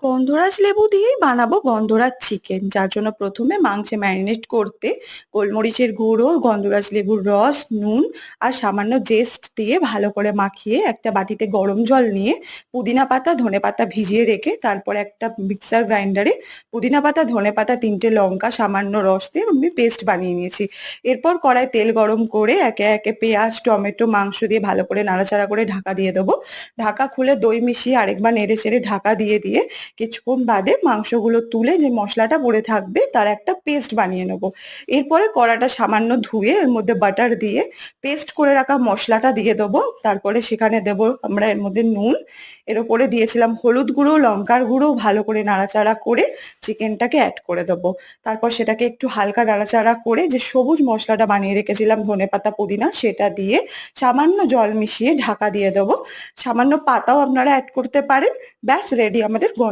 গন্ধরাজ লেবু দিয়েই বানাবো গন্ধরাজ চিকেন, যার জন্য প্রথমে মাংসে ম্যারিনেট করতে গোলমরিচের গুঁড়ো, গন্ধরাজ লেবুর রস, নুন আর সামান্য জেস্ট দিয়ে ভালো করে মাখিয়ে একটা বাটিতে গরম জল নিয়ে পুদিনা পাতা, ধনেপাতা ভিজিয়ে রেখে তারপর একটা মিক্সার গ্রাইন্ডারে পুদিনা পাতা, ধনেপাতা, 3টে লঙ্কা, সামান্য রস দিয়ে আমি পেস্ট বানিয়ে নিয়েছি। এরপর কড়ায় তেল গরম করে একে একে পেঁয়াজ, টমেটো, মাংস দিয়ে ভালো করে নাড়াচাড়া করে ঢাকা দিয়ে দেবো। ঢাকা খুলে দই মিশিয়ে আরেকবার নেড়ে চেড়ে ঢাকা দিয়ে কিছুক্ষণ বাদে মাংসগুলো তুলে যে মশলাটা পড়ে থাকবে তার একটা পেস্ট বানিয়ে নেব। এরপরে কড়াটা সামান্য ধুয়ে এর মধ্যে বাটার দিয়ে পেস্ট করে রাখা মশলাটা দিয়ে দেবো। তারপরে সেখানে দেবো আমরা এর মধ্যে নুন, এর উপরে দিয়েছিলাম হলুদ গুঁড়ো, লঙ্কার গুঁড়ো, ভালো করে নাড়াচাড়া করে চিকেনটাকে অ্যাড করে দেবো। তারপর সেটাকে একটু হালকা নাড়াচাড়া করে যে সবুজ মশলাটা বানিয়ে রেখেছিলাম ধনেপাতা, পুদিনা, সেটা দিয়ে সামান্য জল মিশিয়ে ঢাকা দিয়ে দেবো। সামান্য পাতাও আপনারা অ্যাড করতে পারেন। ব্যাস রেডি আমাদের